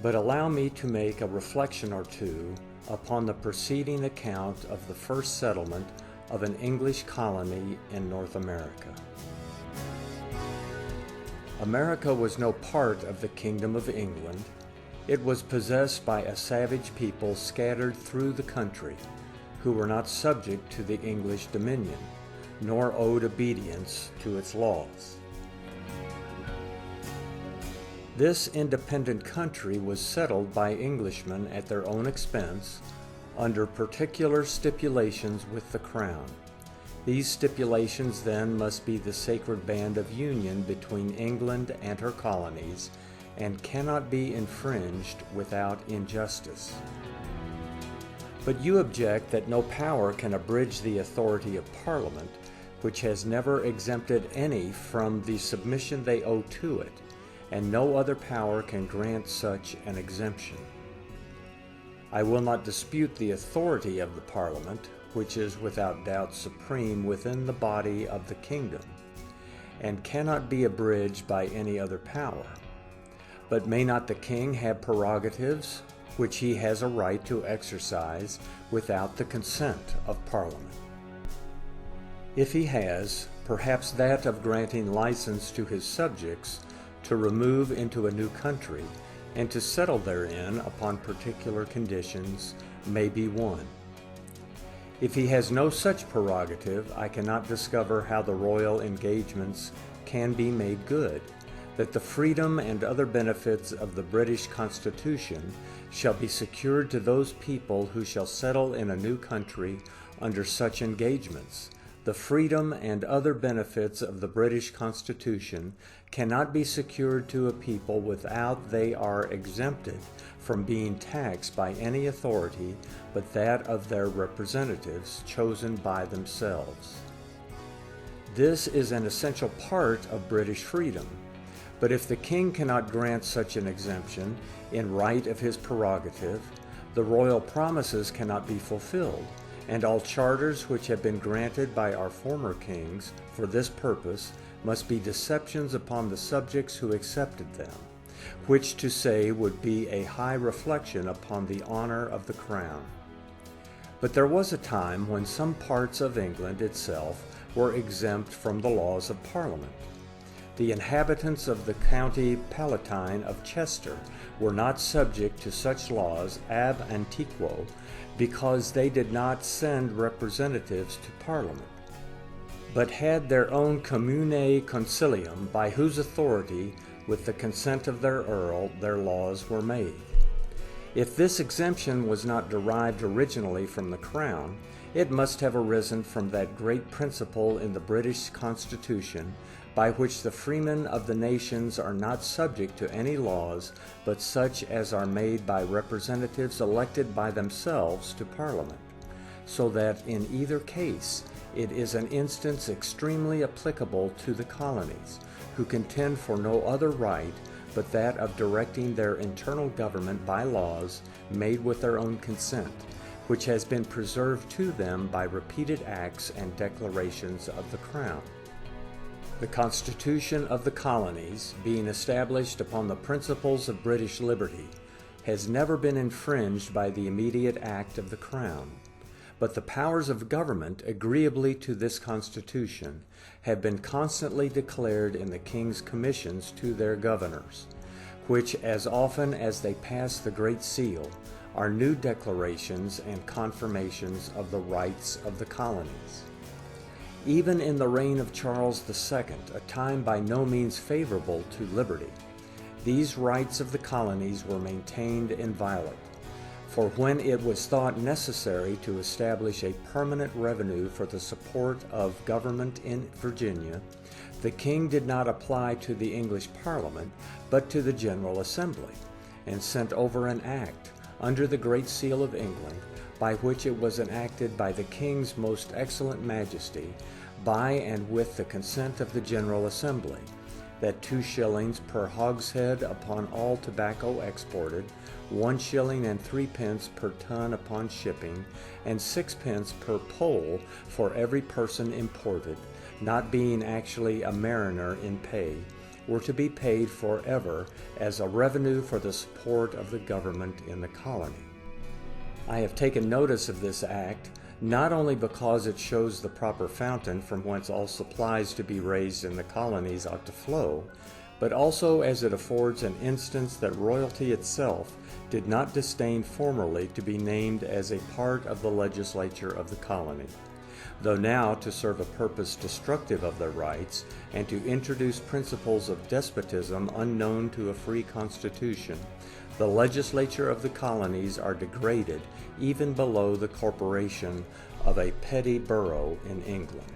But allow me to make a reflection or two upon the preceding account of the first settlement of an English colony in North America. America was no part of the Kingdom of England. It was possessed by a savage people scattered through the country, who were not subject to the English dominion, nor owed obedience to its laws. This independent country was settled by Englishmen at their own expense, under particular stipulations with the Crown. These stipulations then must be the sacred band of union between England and her colonies, and cannot be infringed without injustice. But you object that no power can abridge the authority of Parliament, which has never exempted any from the submission they owe to it, and no other power can grant such an exemption. I will not dispute the authority of the Parliament, which is without doubt supreme within the body of the kingdom, and cannot be abridged by any other power. But may not the king have prerogatives which he has a right to exercise without the consent of Parliament? If he has, perhaps that of granting license to his subjects to remove into a new country and to settle therein upon particular conditions may be one. If he has no such prerogative, I cannot discover how the royal engagements can be made good, that the freedom and other benefits of the British Constitution shall be secured to those people who shall settle in a new country under such engagements. The freedom and other benefits of the British Constitution cannot be secured to a people without they are exempted from being taxed by any authority but that of their representatives chosen by themselves. This is an essential part of British freedom. But if the king cannot grant such an exemption in right of his prerogative, the royal promises cannot be fulfilled, and all charters which have been granted by our former kings for this purpose must be deceptions upon the subjects who accepted them, which to say would be a high reflection upon the honor of the crown. But there was a time when some parts of England itself were exempt from the laws of Parliament. The inhabitants of the county palatine of Chester were not subject to such laws ab antiquo, because they did not send representatives to Parliament, but had their own commune concilium, by whose authority, with the consent of their earl, their laws were made. If this exemption was not derived originally from the Crown, it must have arisen from that great principle in the British Constitution, by which the freemen of the nations are not subject to any laws but such as are made by representatives elected by themselves to Parliament, so that in either case it is an instance extremely applicable to the colonies, who contend for no other right but that of directing their internal government by laws made with their own consent, which has been preserved to them by repeated acts and declarations of the Crown. The Constitution of the Colonies, being established upon the principles of British liberty, has never been infringed by the immediate act of the Crown, but the powers of government agreeably to this Constitution have been constantly declared in the King's commissions to their governors, which, as often as they pass the Great Seal, are new declarations and confirmations of the rights of the colonies. Even in the reign of Charles II, a time by no means favorable to liberty, these rights of the colonies were maintained inviolate. For when it was thought necessary to establish a permanent revenue for the support of government in Virginia, the king did not apply to the English Parliament, but to the General Assembly, and sent over an act, under the Great Seal of England, by which it was enacted by the King's most excellent Majesty, by and with the consent of the General Assembly, that 2 shillings per hogshead upon all tobacco exported, 1 shilling and 3 pence per ton upon shipping, and 6 pence per pole for every person imported, not being actually a mariner in pay, were to be paid forever as a revenue for the support of the government in the colony. I have taken notice of this act not only because it shows the proper fountain from whence all supplies to be raised in the colonies ought to flow, but also as it affords an instance that royalty itself did not disdain formerly to be named as a part of the legislature of the colony, though now to serve a purpose destructive of their rights and to introduce principles of despotism unknown to a free constitution, the legislature of the colonies are degraded even below the corporation of a petty borough in England.